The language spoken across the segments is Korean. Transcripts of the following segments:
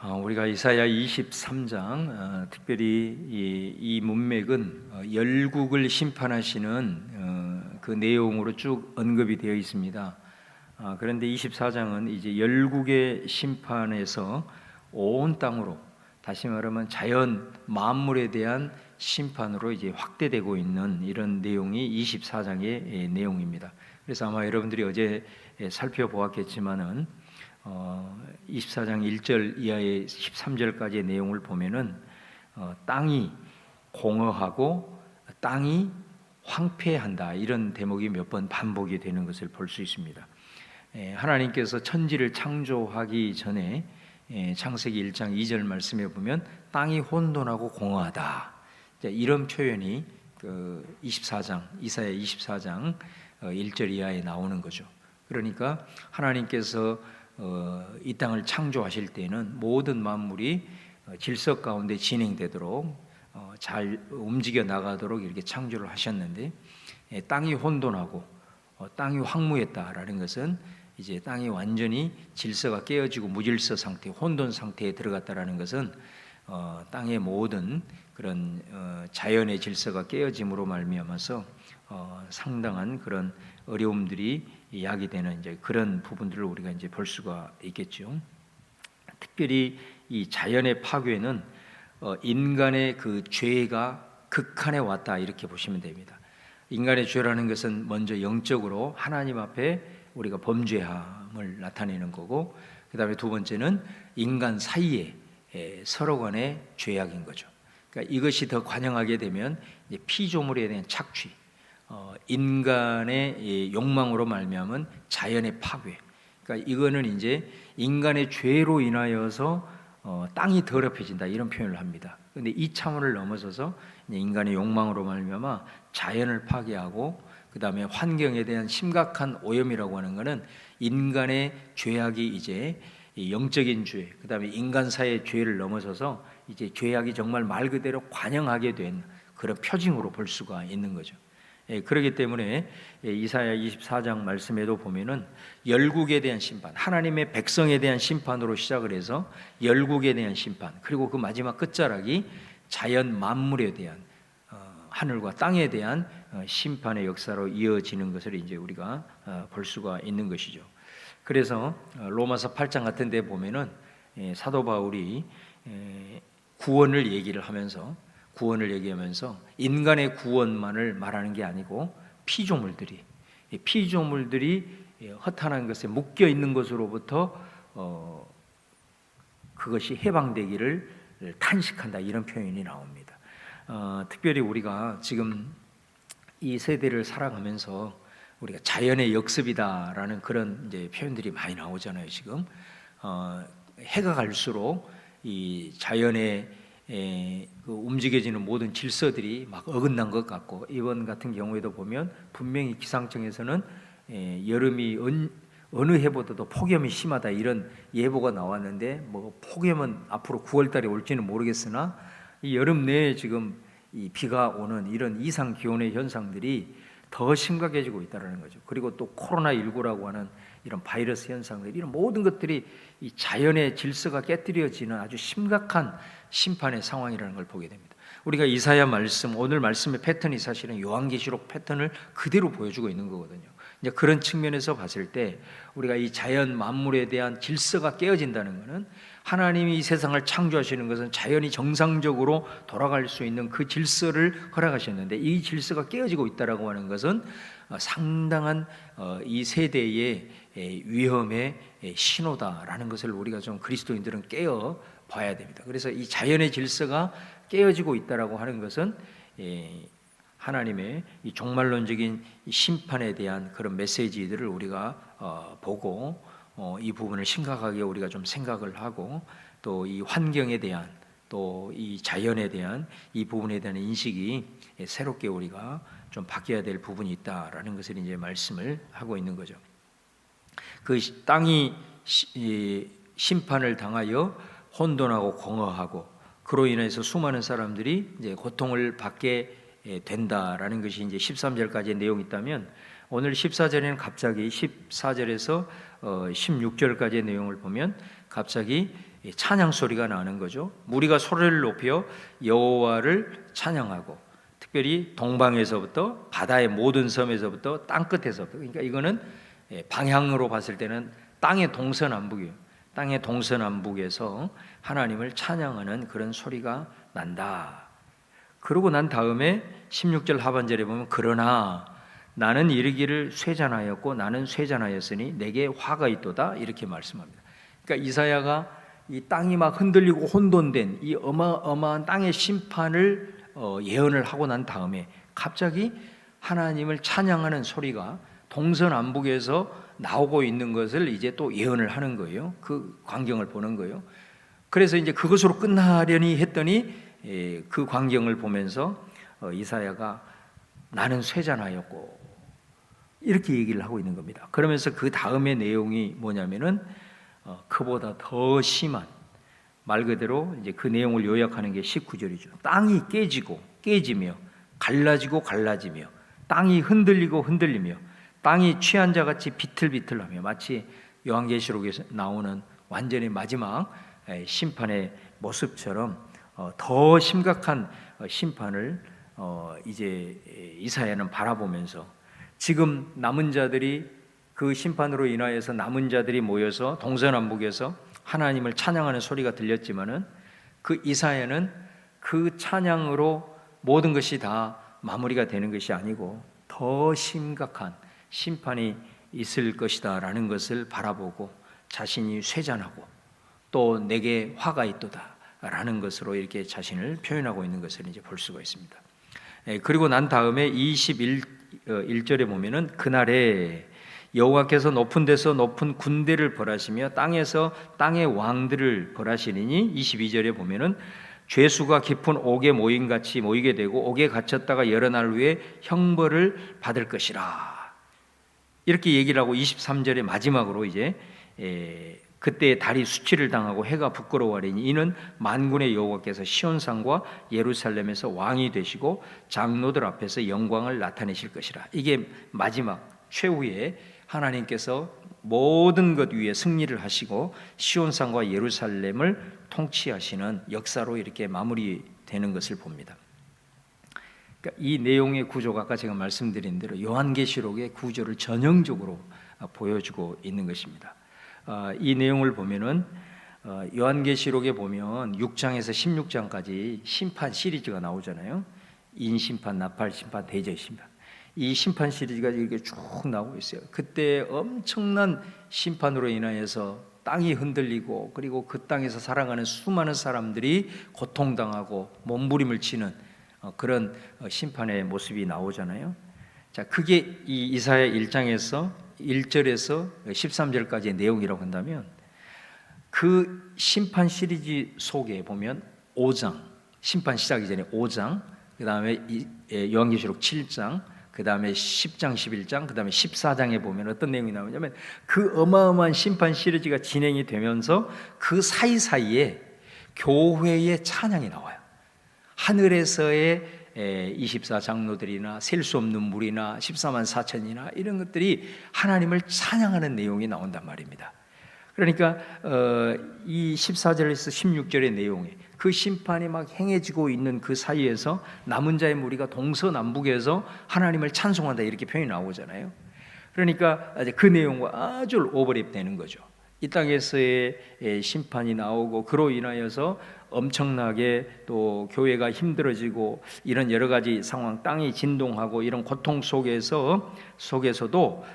우리가 이사야 23장 특별히 이 문맥은 열국을 심판하시는 그 내용으로 쭉 언급이 되어 있습니다. 그런데 24장은 이제 열국의 심판에서 온 땅으로, 다시 말하면 자연 만물에 대한 심판으로 이제 확대되고 있는 이런 내용이 24장의 내용입니다. 그래서 아마 여러분들이 어제 살펴보았겠지만은 24장 1절 이하의 13절까지의 내용을 보면은 땅이 공허하고 땅이 황폐한다, 이런 대목이 몇 번 반복이 되는 것을 볼 수 있습니다. 하나님께서 천지를 창조하기 전에 창세기 1장 2절 말씀에 보면 땅이 혼돈하고 공허하다, 이런 표현이 그 24장 이사야 24장 1절 이하에 나오는 거죠. 그러니까 하나님께서 이 땅을 창조하실 때는 모든 만물이 질서 가운데 진행되도록 잘 움직여 나가도록 이렇게 창조를 하셨는데, 땅이 혼돈하고 땅이 황무했다라는 것은 이제 땅이 완전히 질서가 깨어지고 무질서 상태, 혼돈 상태에 들어갔다라는 것은 땅의 모든 그런 자연의 질서가 깨어짐으로 말미암아서 상당한 그런 어려움들이 야기되는 이제 그런 부분들을 우리가 이제 볼 수가 있겠죠. 특별히 이 자연의 파괴는 인간의 그 죄가 극한에 왔다, 이렇게 보시면 됩니다. 인간의 죄라는 것은 먼저 영적으로 하나님 앞에 우리가 범죄함을 나타내는 거고, 그 다음에 두 번째는 인간 사이에 서로 간의 죄악인 거죠. 그러니까 이것이 더 관영하게 되면 이제 피조물에 대한 착취, 인간의 욕망으로 말미암은 자연의 파괴. 그러니까 이거는 이제 인간의 죄로 인하여서 땅이 더럽혀진다, 이런 표현을 합니다. 그런데 이 차원을 넘어서서 인간의 욕망으로 말미암아 자연을 파괴하고, 그 다음에 환경에 대한 심각한 오염이라고 하는 것은 인간의 죄악이 이제 영적인 죄, 그 다음에 인간 사이의 죄를 넘어서서 이제 죄악이 정말 말 그대로 관영하게 된 그런 표징으로 볼 수가 있는 거죠. 그렇기 때문에 이사야 24장 말씀에도 보면은 열국에 대한 심판, 하나님의 백성에 대한 심판으로 시작을 해서 열국에 대한 심판, 그리고 그 마지막 끝자락이 자연 만물에 대한 하늘과 땅에 대한 심판의 역사로 이어지는 것을 이제 우리가 볼 수가 있는 것이죠. 그래서 로마서 8장 같은 데 보면은 사도 바울이 구원을 얘기하면서 인간의 구원만을 말하는 게 아니고 피조물들이 허탄한 것에 묶여 있는 것으로부터 그것이 해방되기를 탄식한다, 이런 표현이 나옵니다. 특별히 우리가 지금 이 세대를 살아가면서 우리가 자연의 역습이다라는 그런 이제 표현들이 많이 나오잖아요. 지금 해가 갈수록 이 자연의 그 움직여지는 모든 질서들이 막 어긋난 것 같고, 이번 같은 경우에도 보면 분명히 기상청에서는 여름이 어느 해보다도 폭염이 심하다, 이런 예보가 나왔는데, 뭐 폭염은 앞으로 9월달에 올지는 모르겠으나 이 여름 내에 지금 이 비가 오는 이런 이상 기온의 현상들이 더 심각해지고 있다는 거죠. 그리고 또 코로나19라고 하는 이런 바이러스 현상들, 이런 모든 것들이 이 자연의 질서가 깨뜨려지는 아주 심각한 심판의 상황이라는 걸 보게 됩니다. 우리가 이사야 말씀, 오늘 말씀의 패턴이 사실은 요한계시록 패턴을 그대로 보여주고 있는 거거든요. 이제 그런 측면에서 봤을 때 우리가 이 자연 만물에 대한 질서가 깨어진다는 것은, 하나님이 이 세상을 창조하시는 것은 자연이 정상적으로 돌아갈 수 있는 그 질서를 허락하셨는데, 이 질서가 깨어지고 있다라고 하는 것은 상당한 이 세대의 위험의 신호다라는 것을 우리가 좀 그리스도인들은 깨어 봐야 됩니다. 그래서 이 자연의 질서가 깨어지고 있다라고 하는 것은 하나님의 이 종말론적인 심판에 대한 그런 메시지들을 우리가 보고 이 부분을 심각하게 우리가 좀 생각을 하고, 또 이 환경에 대한, 또 이 자연에 대한 이 부분에 대한 인식이 새롭게 우리가 좀 바뀌어야 될 부분이 있다라는 것을 이제 말씀을 하고 있는 거죠. 그 땅이 심판을 당하여 혼돈하고 공허하고, 그로 인해서 수많은 사람들이 이제 고통을 받게 된다라는 것이 이제 13절까지의 내용이 있다면, 오늘 14절에는 갑자기 14절에서 16절까지의 내용을 보면 갑자기 찬양 소리가 나는 거죠. 무리가 소리를 높여 여호와를 찬양하고, 특별히 동방에서부터 바다의 모든 섬에서부터 땅끝에서부터, 그러니까 이거는 방향으로 봤을 때는 땅의 동서남북이에요. 땅의 동서남북에서 하나님을 찬양하는 그런 소리가 난다. 그러고 난 다음에 16절 하반절에 보면 그러나 나는 이르기를 쇠잔하였고 나는 쇠잔하였으니 내게 화가 있도다, 이렇게 말씀합니다. 그러니까 이사야가 이 땅이 막 흔들리고 혼돈된 이 어마어마한 땅의 심판을 예언을 하고 난 다음에 갑자기 하나님을 찬양하는 소리가 동서남북에서 나오고 있는 것을 이제 또 예언을 하는 거예요. 그 광경을 보는 거예요. 그래서 이제 그것으로 끝나려니 했더니 그 광경을 보면서 이사야가 나는 쇠잔하였고 이렇게 얘기를 하고 있는 겁니다. 그러면서 그 다음의 내용이 뭐냐면은 그보다 더 심한, 말 그대로 이제 그 내용을 요약하는 게 19절이죠. 땅이 깨지며 갈라지고 갈라지며 땅이 흔들리고 흔들리며 땅이 취한 자같이 비틀비틀하며, 마치 요한계시록에서 나오는 완전히 마지막 심판의 모습처럼 더 심각한 심판을 이제 이사야는 바라보면서, 지금 남은 자들이, 그 심판으로 인하여서 남은 자들이 모여서 동서남북에서 하나님을 찬양하는 소리가 들렸지만은 그 이사야는 그 찬양으로 모든 것이 다 마무리가 되는 것이 아니고 더 심각한 심판이 있을 것이다 라는 것을 바라보고 자신이 쇠잔하고 또 내게 화가 있도다 라는 것으로 이렇게 자신을 표현하고 있는 것을 이제 볼 수가 있습니다. 그리고 난 다음에 21절에 보면은 그날에 여호와께서 높은 데서 높은 군대를 벌하시며 땅에서 땅의 왕들을 벌하시리니, 22절에 보면은 죄수가 깊은 옥에 모임같이 모이게 되고 옥에 갇혔다가 여러 날 후에 형벌을 받을 것이라, 이렇게 얘기를 하고 23절의 마지막으로 이제 그때 달이 수치를 당하고 해가 부끄러워하리니 이는 만군의 여호와께서 시온산과 예루살렘에서 왕이 되시고 장로들 앞에서 영광을 나타내실 것이라. 이게 마지막 최후에 하나님께서 모든 것 위에 승리를 하시고 시온산과 예루살렘을 통치하시는 역사로 이렇게 마무리되는 것을 봅니다. 그러니까 이 내용의 구조가 아까 제가 말씀드린 대로 요한계시록의 구조를 전형적으로 보여주고 있는 것입니다. 이 내용을 보면은 요한계시록에 보면 6장에서 16장까지 심판 시리즈가 나오잖아요. 인심판, 나팔심판, 대제심판. 이 심판 시리즈가 이렇게 쭉 나오고 있어요. 그때 엄청난 심판으로 인하여서 땅이 흔들리고, 그리고 그 땅에서 살아가는 수많은 사람들이 고통당하고 몸부림을 치는 그런 심판의 모습이 나오잖아요. 자, 그게 이 이사야 1장에서 1절에서 13절까지의 내용이라고 한다면, 그 심판 시리즈 속에 보면 5장, 심판 시작이 전에 5장, 그 다음에 요한계시록 7장, 그 다음에 10장, 11장, 그 다음에 14장에 보면 어떤 내용이 나오냐면, 그 어마어마한 심판 시리즈가 진행이 되면서 그 사이사이에 교회의 찬양이 나와요. 하늘에서의 24장로들이나 셀 수 없는 물이나 14만 4천이나 이런 것들이 하나님을 찬양하는 내용이 나온단 말입니다. 그러니까 이 14절에서 16절의 내용에 그 심판이 막 행해지고 있는 그 사이에서 남은 자의 무리가 동서남북에서 하나님을 찬송한다, 이렇게 표현이 나오잖아요. 그러니까 그 내용과 아주 오버랩되는 거죠. 이 땅에서의 심판이 나오고 그로 인하여서 엄청나게 또 교회가 힘들어지고 이런 여러 가지 상황, 땅이 진동하고 이런 고통 속에서도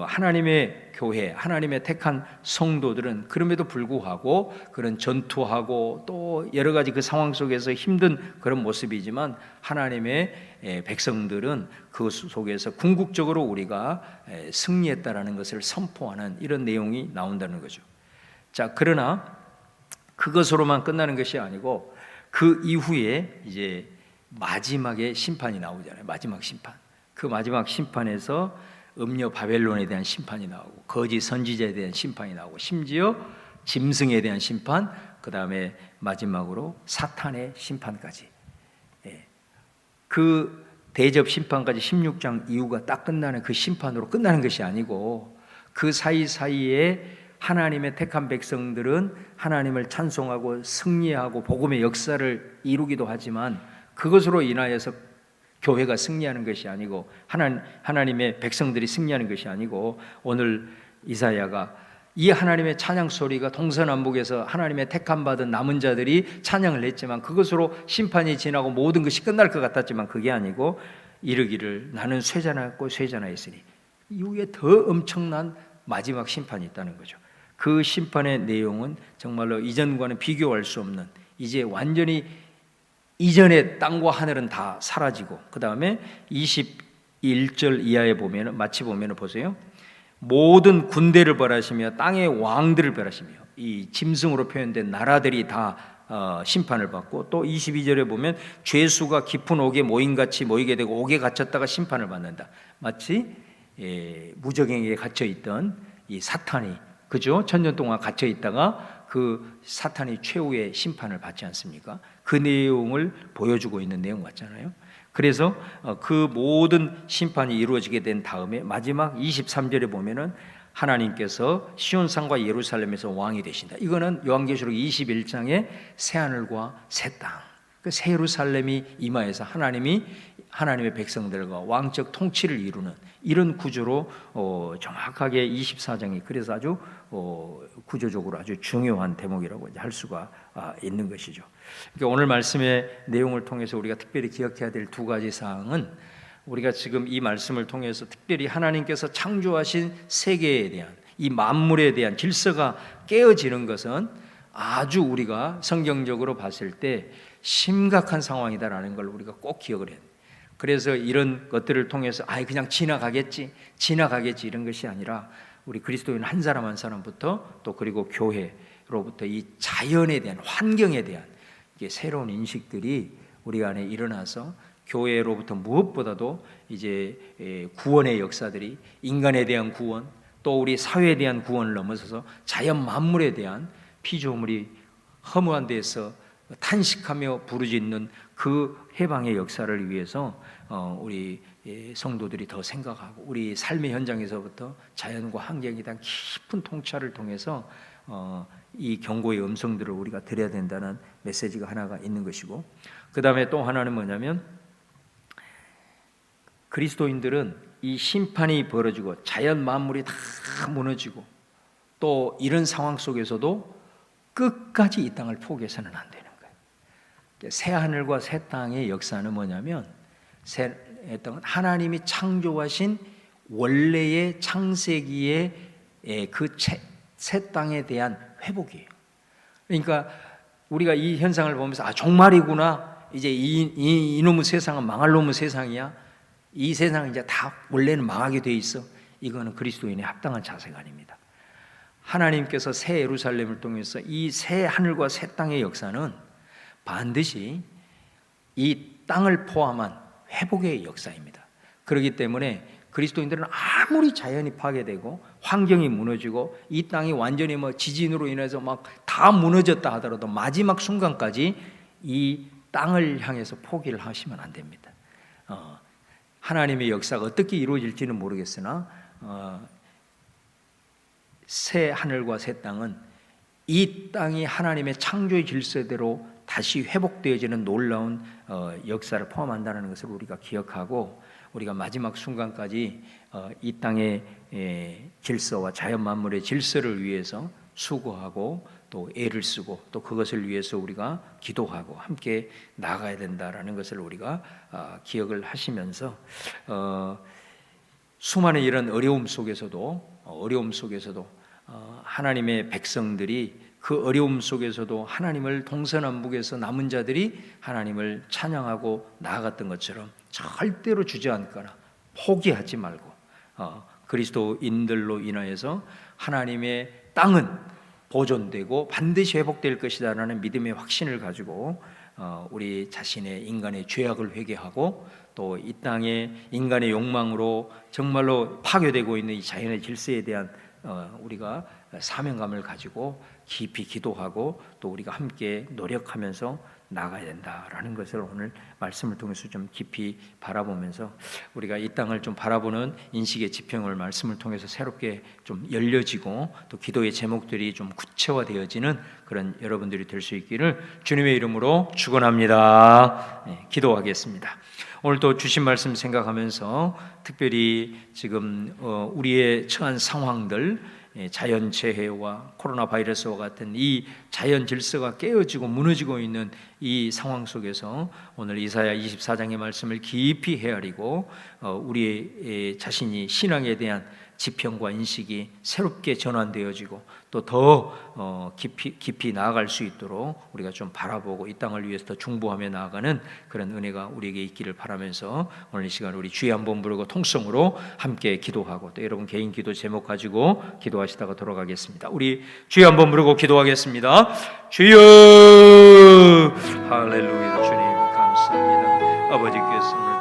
하나님의 교회, 하나님의 택한 성도들은 그럼에도 불구하고 그런 전투하고 또 여러 가지 그 상황 속에서 힘든 그런 모습이지만, 하나님의 백성들은 그 속에서 궁극적으로 우리가 승리했다라는 것을 선포하는 이런 내용이 나온다는 거죠. 자, 그러나 그것으로만 끝나는 것이 아니고 그 이후에 이제 마지막에 심판이 나오잖아요. 마지막 심판. 그 마지막 심판에서 음녀 바벨론에 대한 심판이 나오고 거짓 선지자에 대한 심판이 나오고 심지어 짐승에 대한 심판, 그 다음에 마지막으로 사탄의 심판까지, 그 대접 심판까지 16장 이후가 딱 끝나는 그 심판으로 끝나는 것이 아니고 그 사이사이에 하나님의 택한 백성들은 하나님을 찬송하고 승리하고 복음의 역사를 이루기도 하지만 그것으로 인하여서 교회가 승리하는 것이 아니고 하나님의 백성들이 승리하는 것이 아니고 오늘 이사야가 이 하나님의 찬양 소리가 동서남북에서 하나님의 택함 받은 남은 자들이 찬양을 했지만 그것으로 심판이 지나고 모든 것이 끝날 것 같았지만 그게 아니고 이르기를 나는 쇠잔하였고 쇠잔하였으니 이후에 더 엄청난 마지막 심판이 있다는 거죠. 그 심판의 내용은 정말로 이전과는 비교할 수 없는, 이제 완전히 이전의 땅과 하늘은 다 사라지고, 그 다음에 21절 이하에 보면, 마치 보면 보세요. 모든 군대를 벌하시며 땅의 왕들을 벌하시며, 이 짐승으로 표현된 나라들이 다 심판을 받고, 또 22절에 보면 죄수가 깊은 옥에 모임같이 모이게 되고 옥에 갇혔다가 심판을 받는다. 마치 무적행에 갇혀 있던 이 사탄이, 그죠? 천년 동안 갇혀 있다가 그 사탄이 최후의 심판을 받지 않습니까? 그 내용을 보여주고 있는 내용 같잖아요. 그래서 그 모든 심판이 이루어지게 된 다음에 마지막 23절에 보면은 하나님께서 시온산과 예루살렘에서 왕이 되신다. 이거는 요한계시록 21장의 새 하늘과 새 땅, 그 새 예루살렘이 임하여서 하나님의 백성들과 왕적 통치를 이루는 이런 구조로 정확하게 24장이 그래서 아주 구조적으로 아주 중요한 대목이라고 할 수가 있는 것이죠. 그러니까 오늘 말씀의 내용을 통해서 우리가 특별히 기억해야 될 두 가지 사항은, 우리가 지금 이 말씀을 통해서 특별히 하나님께서 창조하신 세계에 대한, 이 만물에 대한 질서가 깨어지는 것은 아주 우리가 성경적으로 봤을 때 심각한 상황이다라는 걸 우리가 꼭 기억을 해야 돼요. 그래서 이런 것들을 통해서 그냥 지나가겠지 이런 것이 아니라 우리 그리스도인 한 사람 한 사람부터 또 그리고 교회로부터 이 자연에 대한, 환경에 대한 이게 새로운 인식들이 우리 안에 일어나서 교회로부터 무엇보다도 이제 구원의 역사들이, 인간에 대한 구원, 또 우리 사회에 대한 구원을 넘어서서 자연 만물에 대한 피조물이 허무한 데에서 탄식하며 부르짖는 그 해방의 역사를 위해서 우리 성도들이 더 생각하고, 우리 삶의 현장에서부터 자연과 환경에 대한 깊은 통찰을 통해서 이 경고의 음성들을 우리가 드려야 된다는 메시지가 하나가 있는 것이고, 그 다음에 또 하나는 뭐냐면, 그리스도인들은 이 심판이 벌어지고 자연 만물이 다 무너지고 또 이런 상황 속에서도 끝까지 이 땅을 포기해서는 안 되는 거예요. 새 하늘과 새 땅의 역사는 뭐냐면, 새 땅은 하나님이 창조하신 원래의 창세기의 그 새 땅에 대한 회복이에요. 그러니까 우리가 이 현상을 보면서 종말이구나, 이제 이놈의 세상은 망할 놈의 세상이야, 이 세상은 이제 다 원래는 망하게 돼 있어, 이거는 그리스도인의 합당한 자세가 아닙니다. 하나님께서 새 예루살렘을 통해서 이 새 하늘과 새 땅의 역사는 반드시 이 땅을 포함한 회복의 역사입니다. 그렇기 때문에 그리스도인들은 아무리 자연이 파괴되고 환경이 무너지고 이 땅이 완전히 지진으로 인해서 막 다 무너졌다 하더라도 마지막 순간까지 이 땅을 향해서 포기를 하시면 안 됩니다. 하나님의 역사가 어떻게 이루어질지는 모르겠으나 새 하늘과 새 땅은 이 땅이 하나님의 창조의 질서대로 다시 회복되어지는 놀라운 역사를 포함한다는 것을 우리가 기억하고, 우리가 마지막 순간까지 이 땅의 질서와 자연 만물의 질서를 위해서 수고하고 또 애를 쓰고 또 그것을 위해서 우리가 기도하고 함께 나아가야 된다라는 것을 우리가 기억을 하시면서 수많은 이런 어려움 속에서도 하나님의 백성들이 그 어려움 속에서도 하나님을 동서남북에서 남은 자들이 하나님을 찬양하고 나아갔던 것처럼 절대로 주저앉거나 포기하지 말고 그리스도인들로 인하여서 하나님의 땅은 보존되고 반드시 회복될 것이다라는 믿음의 확신을 가지고 우리 자신의 인간의 죄악을 회개하고 또 이 땅의 인간의 욕망으로 정말로 파괴되고 있는 이 자연의 질서에 대한 우리가 사명감을 가지고 깊이 기도하고 또 우리가 함께 노력하면서 나가야 된다라는 것을 오늘 말씀을 통해서 좀 깊이 바라보면서 우리가 이 땅을 좀 바라보는 인식의 지평을 말씀을 통해서 새롭게 좀 열려지고 또 기도의 제목들이 좀 구체화되어지는 그런 여러분들이 될 수 있기를 주님의 이름으로 축원합니다. 기도하겠습니다. 오늘 또 주신 말씀 생각하면서 특별히 지금 우리의 처한 상황들, 자연재해와 코로나 바이러스와 같은 이 자연 질서가 깨어지고 무너지고 있는 이 상황 속에서 오늘 이사야 24장의 말씀을 깊이 헤아리고 우리의 자신이 신앙에 대한 지평과 인식이 새롭게 전환되어지고 또 더 깊이 나아갈 수 있도록 우리가 좀 바라보고 이 땅을 위해서 더 중보하며 나아가는 그런 은혜가 우리에게 있기를 바라면서 오늘 이 시간 우리 주의 한번 부르고 통성으로 함께 기도하고 또 여러분 개인 기도 제목 가지고 기도하시다가 돌아가겠습니다. 우리 주의 한번 부르고 기도하겠습니다. 주여, 할렐루야. 주님 감사합니다. 아버지께서